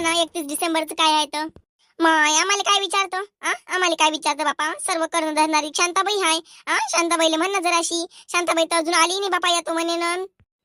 ना 31 डिसेंबरचं काय आहे तर माय आम्हाला काय विचारतो आम्हाला काय विचारतो बापा. सर्व कर्ण धरणारी शांताबाई हाय. शांताबाईला म्हण ना जराशी. शांताबाई तर अजून आली नाही बापा, येतो म्हणे ना.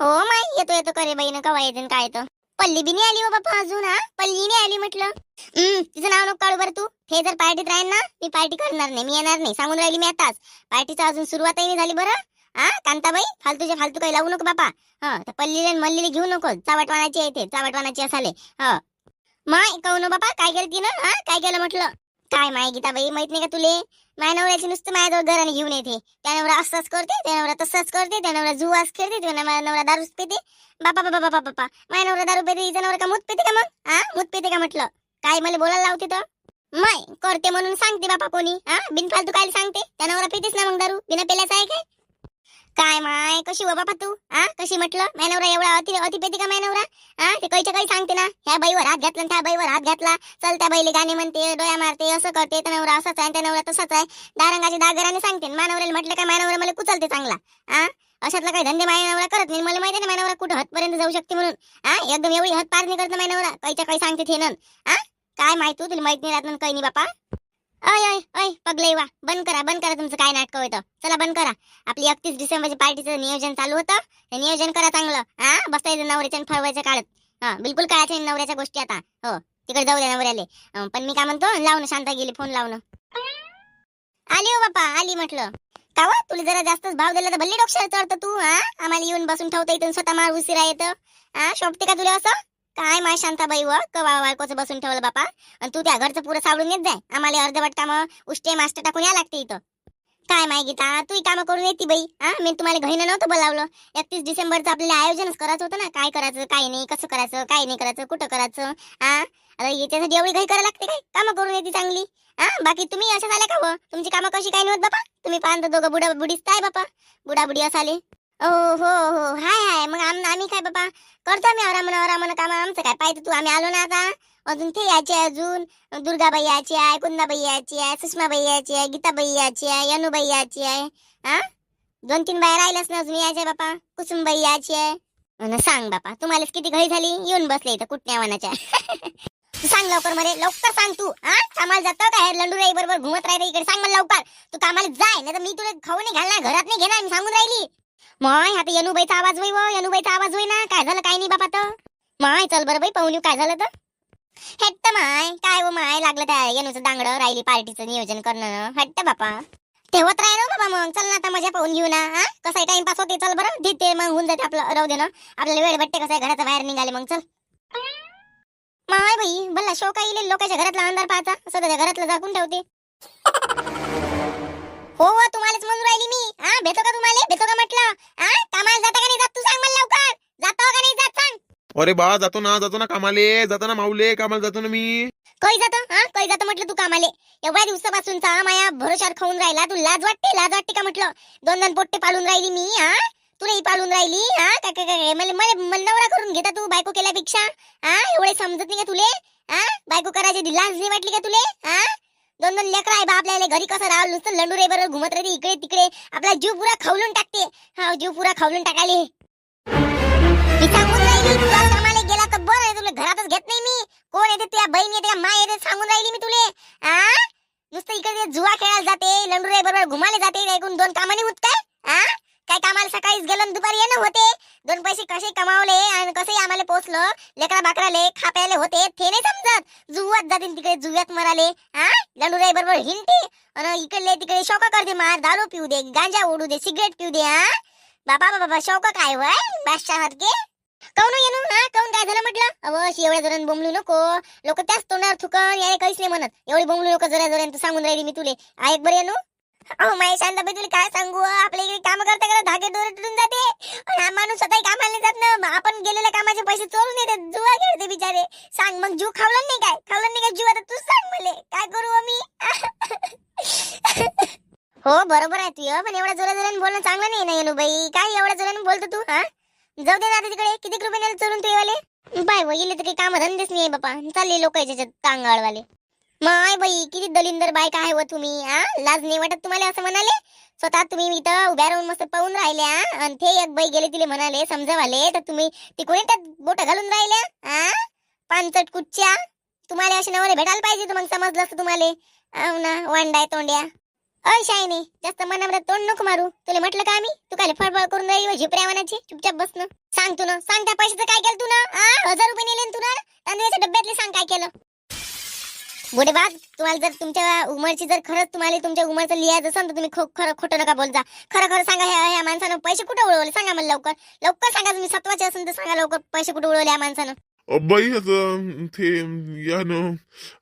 हो माय येतो येतो करे बाईनं कवा येते काय येतं. पल्ली बी नाही आली हो बापा अजून. पल्ली नाही आली म्हटलं. तिचं नाव नको काढू बरं तू. हे जर पार्टीत राहील ना मी पार्टी करणार नाही, मी येणार नाही सांगून राहिली मी आताच. पार्टीचा अजून सुरुवातही नाही झाली बरं. कांताबाई फालतूच्या फालतू काही लावू नको बापा. त्या पल्लीला मल्लीला घेऊ नको. चावटवानाची येते चावटवानाची असाले. माय कहू बापा काय केलं तिनं. काय केलं म्हटलं. काय माय गीताबाई माहित नाही का तुले. माय नवऱ्याची नुसतं माझ्याजवळ घराने घेऊन येते. त्या नवरा असंच करते, त्या नवरा तसंच करते, त्या नवरा जुवास खेळते, त्या नवरा दारूच पिते. बापा बापा बापा बापा माय नवरा दारू पिते, हिचा नवरा का मूत पिते का मग. मूत पिते का म्हटलं. काय मला बोलायला लावते तर. माय करते म्हणून सांगते बापा कोणी. बिनफालतू काय सांगते. त्या नवरा पितेच ना मग दारू. बिना पेल्याचा आहे काय. काय माय कशी हो बापा तू. कशी म्हटलं. मॅनवरा एवढा अति पेती का मॅनवरा. ते काहीच्या काही सांगते ना. ह्या बाईवर हात घातला त्या बाईवर हात घातला. चल त्या बाईले गाणे म्हणते, डोळ्या मारते, असं करते. त्या नवरा असाच आहे, त्या नवरा तसाच आहे. दारंगाचे दागराने सांगते. मानवऱ्याला म्हटलं काय मानवरा मला कुचलते चांगला. अशातला काही धंदे मायनवरा करत नाही. मला माहिती ना मायनवरा कुठं हदपर्यंत जाऊ शकते म्हणून. एकदम एवढी हद पार नाही करत मायनवरा. काहीच्या काही सांगते थे नन. काय माहिती तुला माहित नाही राहत काही नाही बापा. अय अय अय पगलई वा बंद करा तुमचं काय नाटक होतं. चला बंद करा. आपली 31 डिसेंबरच्या पार्टीचं नियोजन चालू होतं. हे नियोजन करा चांगलं. बसायचं नवऱ्याच्या फळवायच्या काळात. बिलकुल काळाच्या नवऱ्याच्या गोष्टी आता. हो तिकडे जाऊ द्या नवऱ्याले. पण मी काय म्हणतो लावणं शांता गेली फोन लावणं. आली हो बापा आली म्हटलं. का तुला जरा जास्तच भाव दिला तर भल्ली डोक्यावर चढतं तू. आम्हाला येऊन बसून ठेवता इथून स्वतः मार उशिरा येतं. शोभते का तुला असं. काय माय शांताबाई व कवा बायकोचं बसून ठेवलं बापा. आणि तू त्या घरचं पुरं सावडून येत जाय. आम्हाला अर्धवट कामं उष्टे मास्टर टाकून या लागते इथं. काय माय गीता तू कामं करून येते बाई. मी तुम्हाला घरीनं नव्हतं बोलावलं. 31 डिसेंबरचं आपल्याला आयोजनच करायचं होतं ना. काय करायचं काय नाही, कसं करायचं काय नाही करायचं, कुठं करायचं. आता याच्यासाठी एवढी घाई करायला लागते काय. कामं करून येते चांगली. बाकी तुम्ही अशा झाल्या का व तुमची कामं कशी काय नव्हत बापा. तुम्ही पाहता दोघं बुडा बुडीच काय बापा. बुडा बुडी असाले. हो हो हो हाय हाय मग आम्ही काय बाबा करतो आम्ही आरामानं काम. आमचं काय पाहिजे तू. आम्ही आलो ना आता. अजून ते यायचे अजून दुर्गाबाई यायची आहे, कुंदाबाई यायची आहे, सुषमाबाई यायची आहे, गीताबाई यायची आहे, यनुबाई यायची आहे. 2-3 बाया राहिल्याच ना अजून यायच्या बापा. कुसुमबाई यायची आहे. सांग बापा तुम्हाला किती घाई झाली. येऊन बसले इथं कुठल्या वनाच्या. सांग लवकर मरे लवकर सांग तू. कामाला जातो काय लंडूराई बरोबर घुमत राहते इकडे. सांग मला लवकर. तू कामाला जाय नाही तर मी तुला खाऊ नाही घालणार, घरात नाही घेणार. मी सांगून राहिली. माय आता यनुबाईचा आवाज होई व यनुबाईचा आवाज होई ना. काय झालं काय नाही बापा तर. माय चल बरं बाई पाहून येऊ काय झालं तर. हट्ट माय काय व माय लागलं त्या यनुचं दांगडं राहिली पार्टीचं नियोजन करणं. हट्ट बापा ठेवत राह ना बाबा. मग चल ना आता मजा पाहून घेऊ ना. कसाही टाइमपास होते. चल बरं देते मग होऊन जाते आपलं. राहू दे ना आपल्याला वेळ भेटते. कसं आहे घराच्या बाहेर निघाले मग चल. माय बाई भल्ला शोका येईल लोकांच्या घरातला अंधार पाहायचा. स्वतःच्या घरातलं झाकून ठेवते. हो तुम्हालाच म्हणून राहिली मी. भेटो का तुम्हाला भेटो का म्हटलं. कामाला जाता का नाही जात तू सांग मला लवकर. जातो का नाही जात सांग. अरे बा जातो ना कामाले. जातो ना माऊले कामाला जातो ना मी. काही जातं म्हटलं तू कामाले. एवढ्या दिवसापासूनचा माया भरोशावर खाऊन राहिला. तू लाज वाटते का म्हटलं. 2 पोट्टे पाळून राहिली मी. तुलाही पाळून राहिली. काय मला नवरा करून घेता तू बायको केल्यापेक्षा. एवढे समजत नाही का तुले. बायको करायची लाज नाही वाटली का तुले. 2 लेकर आहे बा आपल्याला घरी. कसं राहावं नुसतं लंडूरे बरोबर घुमत राहते इकडे तिकडे. आपला जीव पुरा खावलून टाकते. जीव पुरा खावलून टाकाले. मी सांगून राहिली तुला कामाला गेला तर बरं तुला घरातच घेत नाही मी. कोण येते तुझ्या बहीण येते का माय येते सांगून राहिली मी तुले. नुसतं इकडे जुवा खेळायला जाते लंडूरे बरोबर घुमाले जाते. ऐकून 2 कामाने होत काय. काय कामाला सकाळीच गेलं दुपारी येणं होते. 2 पैसे कसे कमावले आणि कसे आम्हाला पोचलं. लेकरा बाकराले खाप्याले होते ते नाही समजत. जुव्यात जाते तिकडे जुव्यात मराले. लंडूराई बरोबर हिंडते आणि इकडले तिकडे शौका करते. मार दारू पिऊ दे, गांजा ओढू दे, सिगरेट पिऊ दे. बाबा बाबा शौका काय वय बादशाहसारखे. काऊन येणू काऊन काय झालं म्हटलं. अवश एवढ्या जोरान बोंबलू नको. लोक त्याच तोंडावर थुकन याने काहीच नाही म्हणत. एवढी बोंबलू नको जोरान तू सांगून राहिली मी तुले. ऐक बरं येणू. माय शांताबाई तुला काय सांगू. आपल्या इकडे काम करता धागे दोरे तुटून जाते. हा माणूस स्वतः कामाला नाही जात ना. आपण गेलेल्या कामाचे पैसे चोरून येते. जुवा खेळते बिचारे. सांग मग जीव खावलं नाही काय जीव. आता तूच सांग मले काय करू मी. हो बरोबर आहे तू. पण एवढ्या जोराने बोलणं चांगलं नाही ना येणू बाई. काय एवढ्या जोराने बोलतो तू. जाऊ दे ना आता तिकडे. किती रुपये नेले चोरून तू वाले. बाय व गेले तर काही काम धंदेच नाही बापा. चालले लोक याच्यात कांगाळवाले. माय बाई किती दलिंदर बायका आहे व तुम्ही. लाज नाही वाटत तुम्हाला असं म्हणाले. स्वतः तुम्ही इथं उभ्या राहून मस्त पाहून राहिल्या आणि ते एक बाई गेले तिले म्हणाले समजावाले तर तुम्ही तिकडे त्यात बोट घालून राहिल्या. पानचट कुच्च्या. तुम्हाला असे नवरे भेटायला पाहिजे, तर मग समजलं असतं तुम्हाला. हो ना, वांडाय तोंड्या. अय शायनी, जास्त मनामध्ये तोंड नको मारू. तुला म्हटलं का आम्ही, तू काय फळफळ करून राहिली झिपऱ्यावानाची? चुपचाप बसणं. सांग तू ना, सांग त्या पैशाचं काय केलं तू ना? 1000 रुपये नेले तू ना तांदळाच्या डब्यातले, सांग काय केलं? बुडेबाग, तुम्हाला जर तुमच्या उमरची जर खरंच तुम्हाला तुमच्या उमरचं लिहायचं असेल तर तुम्ही खूप खरं खोटं नका बोलता. खरं खरं सांगा, ह्या माणसानं पैसे कुठे उडवले सांगा मला लवकर. लवकर सांगा, तुम्ही सत्वाचे असेल तर सांगा लवकर, पैसे कुठे उडवले या माणसानं. बाई आता ते यानं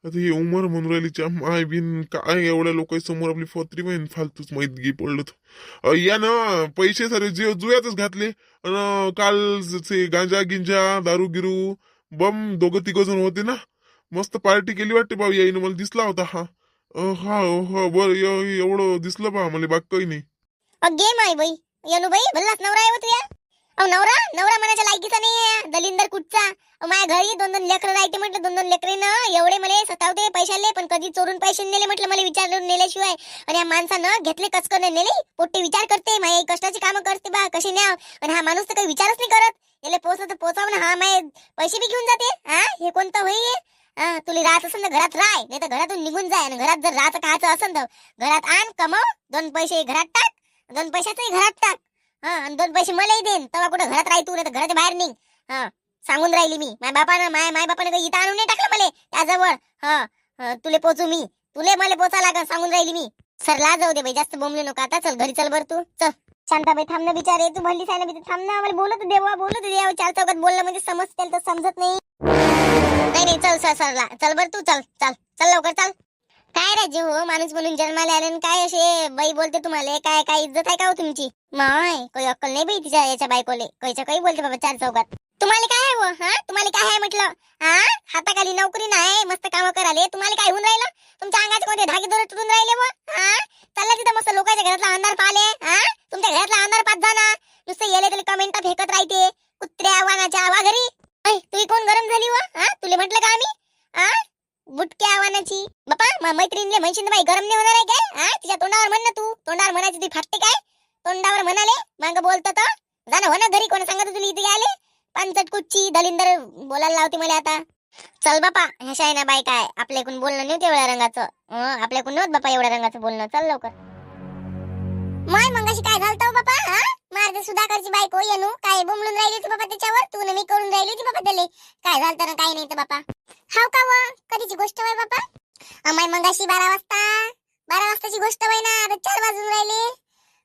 आता हे उमर म्हणून राहिलीच्या माय बिन काय एवढ्या लोकांसमोर आपली फत्री बहीण फालतूच माहित गी पडलं तर. यानं पैसे सारे जुयातच घातले. काल ते गांजा गिंजा दारू गिरू बम दोघं तिघ जण होते ना, मस्त पार्टी केली वाटते बा. याईनं मला दिसला होता. हा हा हा बर एवढं दिसलं बा मला, बाग काही नाही. अगे माय बाई, येनू बाई भल्लाच नवरा आहे तू या. नवरा नवरा मनाच्या लायकीचा नाही, दलिंदर कुठचा. माझ्या घरी 2-2 लेकरं राहते म्हटलं, 2-2 लेकरे ना एवढे मला सतावते पैशाले, पण कधी चोरून पैसे नेले म्हटलं मला विचारून नेल्याशिवाय. आणि या माणसानं घेतले कचकन नेले. पोट्टे विचार करते, माझ्या कष्टाची कामं करते बा, कशी न्याव. आणि हा माणूस तर काही विचारच नाही करत. याला पोचलं तर पोचाव ना, हा माझे पैसे बी घेऊन जाते. हे कोणतं होई? तुला राहत असेल तर घरात राह, नाही तर घरातून निघून जाय. आणि घरात जर राहत खायचं असेल तर घरात आण, कमाव, 2 पैसे घरात टाक, 2 पैशाचंही घरात टाक. आणि 2 पैसे मलाही देन, तेव्हा कुठं घरात राह तू, नाही तर घराच्या बाहेर निघ. सांगून राहिली मी. माय बापानं काही इथं आणून नाही टाकलं मला त्याजवळ. तुले पोचू मी, तुले मला पोचा लागा, सांगून राहिली मी. सरला जाऊ दे बाई, जास्त बोंबले नको आता. चल घरी चल बर तू, चल. शांताबाई थांब ना बिचारे, तू भल्ली सायला बिचारे थांब ना. मला बोलत देवा 4 चौकात बोललं म्हणजे समजते, तर समजत नाही. नाही चल सरला चल बर तू, चल चल चल लवकर चल. काय राजे हो, माणूस म्हणून जन्माला आले आणि काय असे बाई बोलते तुम्हाला? काय काय इज्जत आहे का हो तुमची? माय काही अक्कल नाही बाई तिच्या याच्या बायकोले, काही बोलते बाबा 4 चौकात. तुम्हाला काय आहे हो? तुम्हाला काय आहे म्हटलं? हाताखाली नोकरी नाही, मस्त कामं कराले, तुम्हाला काय होऊन राहिलं? तुमच्या अंगाचे कोणते धागे दोरे तुटून राहिले व? चला तिथं मस्त लोकांच्या घरातला अंधार पाहिले. तुमच्या घरातला अंधार पाच जाना, नुसतं येले तरी कमेंट फेकत राहते कुत्र्या वानाच्या वा घरी. तुझी कोण गरम झाली व? तुला म्हटलं का आम्ही बुटक्या आव्हानाची? बापा मैत्रिणीले म्हणशील बाई गरम नाही होणार आहे काय? तिच्या तोंडावर म्हण ना, तू तोंडावर म्हणायची ती फाटते काय? तोंडावर म्हणाले मांग बोलत तर जाणं हो ना घरी. कोण सांगत तुला इथे आले? पानचट कुच्ची दलिंदर बोलायला लावते मला आता. चल बापा, ह्या शायना बाई काय आपल्याकडून बोलणं नव्हतं एवढ्या रंगाचं. आपल्याकडून नव्हतं बापा एवढ्या रंगाचं बोलणं. चल लवकर. माय मंगाशी काय झालं बापा? मारते सुधाकरची बायको येनू काय बोंबलून राहिली होती बाबा त्याच्यावर. तू मी करून राहिली होती बाबा त्याले. काय झालं तर काय नाही तर बापा. हाव का व? कधीची गोष्ट आहे बापा? माय मंगाशी 12 वाजताची गोष्ट आहे ना. आता 4 वाजून राहिले.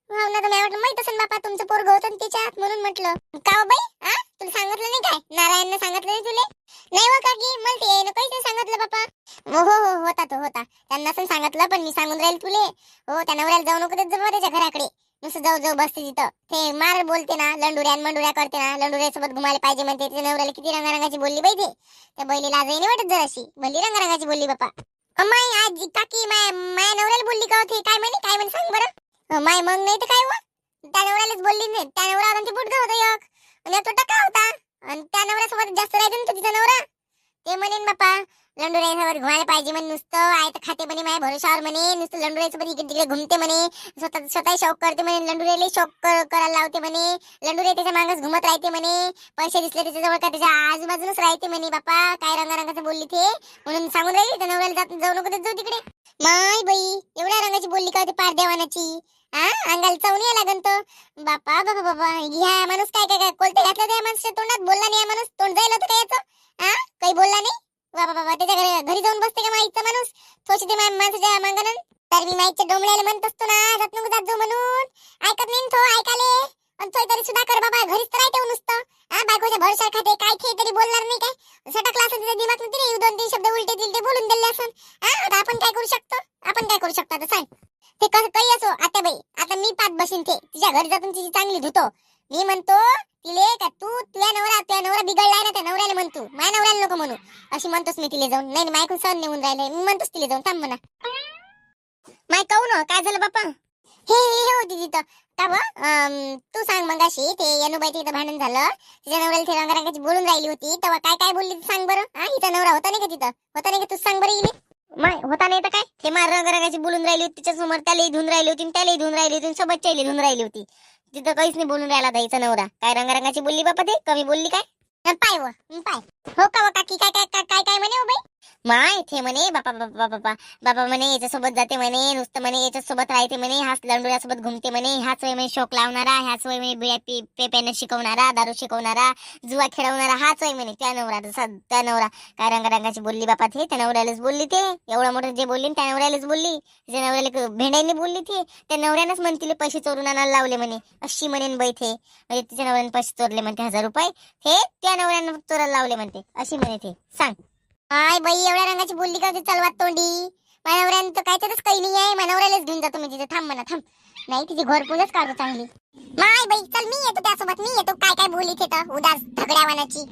हो ना, तर मला वाटलं माहित असेल बापा तुमचं पोरगं होतं त्याच्यात, म्हणून म्हटलं. का हो बाई? तुला सांगितलं नाही काय? नारायणनं सांगितलं नाही तुले? नाही हो काकी, मला ते यायनं काहीच नाही सांगितलं बापा. हो होता तो होता, त्यांना पण सांगितलं, पण मी सांगून राहील तुले. हो, त्या नवऱ्याला जाऊ नको देत त्याच्या घराकडे. नुसतं जाऊ बसते तिथं. ते मार बोलते ना, लंडुऱ्या करते ना, लंडुऱ्यासोबत घुमायला पाहिजे म्हणते. तिच्या नवऱ्याला किती रंगारंगाची बोलली बाई ते. त्या बैलीला आजही नाही वाटत जराशी. भली रंगारंगाची बोलली बापा. माय आजी काकी माया नवऱ्याला बोलली का होती? काय म्हणे सांग बरं. माय मग नाही तर काय व? त्या नवऱ्यालाच बोलली नाही. त्या नवरा ते बुटगा होता एक, आणि तो टका होता. आणि त्या नवऱ्यासोबत जास्त राहते ना तिचा नवरा. ते म्हणेन बापा लंडुऱ्यासोबत घुमायला पाहिजे म्हणे. नुसतं आय तर खाते म्हणे माझ्या भरोशावर म्हणे. नुसतं लंडुऱ्यासोबत इकडे तिकडे घुमते म्हणे. स्वतः शौक करते म्हणे. लंडुऱ्याला शौक करायला लावते म्हणे. लंडुरे त्याच्या मागच घुमत राहते म्हणे. पैसे दिसले त्याच्याजवळ का त्याच्या आजूबाजूनच राहते म्हणे. बापा काय रंगारंगाचं बोलली ते, म्हणून सांगून राहिली त्या नवऱ्याला जाऊ नको देत जाऊ तिकडे. माय बाई एवढ्या रंगाची बोलली का होती पार देवानाची? अंगाला चवणी या लागन तो. बापा ह्या माणूस काय कोलते घातलं त्या माणसाच्या तोंडात? बोलला नाही माणूस? तोंड जायला होतं काय याचं? काही बोलला नाही बाबा. त्याच्या घरी जाऊन बसते का माईचा माणूस? थोशी ते माणसाच्या मागणं. तर मी माईच्या डोंबल्याला म्हणत असतो ना, जात नको जात जाऊ म्हणून. ऐकत नाही तो, ऐकाले. आणि तो तरी सुद्धा कर बाबा, घरीच तर राहते नुसतं. बायकोच्या भरशा खाते काय खे तरी बोलणार नाही काय? सटकला असं तिच्या दिमाग तरी 2-3 शब्द उलटे तिलटे बोलून दिले असं. आता आपण काय करू शकतो? आता सांग. ते कसं काही असो आत्याबाई, आता मी पाच बसीन ते तिच्या घरी जाऊन तिची चांगली धुतो. मी म्हणतो तिले का तुझ्या नवरा बिघडलाय ना, त्या नवऱ्याला म्हणतो, माझ्या नवऱ्याला नको म्हणू. अशी म्हणतोस मी तिले जाऊन. नाही मायकून सहन नेऊन राहिले. मी म्हणतोस तिले जाऊन थांब म्हणा. माय कहू काय झालं बापा? हे होती तिथं का ब? तू सांग मंगाशी ते यनुबाईचं इथं भांडण झालं, तिच्या नवऱ्याला ते रंगारंगाची बोलून राहिली होती, तेव्हा काय बोलली सांग बरं. हिचा नवरा होता नाही का तिथं? होता नाही का? तू सांग बरं. गेली माय होता नाही तर काय? ते मार रंगारंगाची बोलून राहिली होती तिच्या समोर. त्यालाही धुवून राहिली होती, त्यालाही धुवून राहिली होती, सोबत धुवून राहिली होती. तिथं काहीच नाही बोलून राहिला हिचा नवरा. काय रंगारंगाची बोलली बापा? ते कमी बोलली काय? पाय पाय हो का काकी काय काय काय काय काय म्हणे हो बाई माय ते म्हणे बापा बापा बापा बाबा म्हणे याच्यासोबत जाते म्हणे नुसतं म्हणे याच्यासोबत राहते म्हणे हाच लंडोऱ्यासोबत घुमते म्हणे ह्याच वय म्हणे शोक लावणारा ह्याच वय म्हणे बिड्या पेप्याने शिकवणारा दारू शिकवणारा जुवा खेळवणारा हाच वय म्हणे त्या नवरा काय रंगारंगाची बोलली बापा ते त्या नवऱ्यालाच बोलली ते एवढं मोठं जे बोलली त्या नवऱ्यालाच बोलली त्या नवऱ्याला भेंड्यांनी बोलली ते त्या नवऱ्यानंच म्हणतील पैसे चोरून आणायला लावले म्हणे अशी म्हणेन बाई ते म्हणजे तिच्या नवऱ्याने पैसे चोरले म्हणते 1000 रुपये हे त्या नवऱ्यानं चोरायला लावले म्हणते अशी म्हणे ते सांग हाय बाई एवढ्या रंगाची बोलली का ते चलवात तोंडी मानवऱ्यानं तर कायतरच काही नाही आहे मानवऱ्यालाच घेऊन जातो मी तिथे थांब म्हणा थांब नाही तिची घरकुलच काढतो चांगली माय बाई चल मी येतो त्यासोबत मी येतो काय काय बोलली ते तर उदास झगड्यावानाची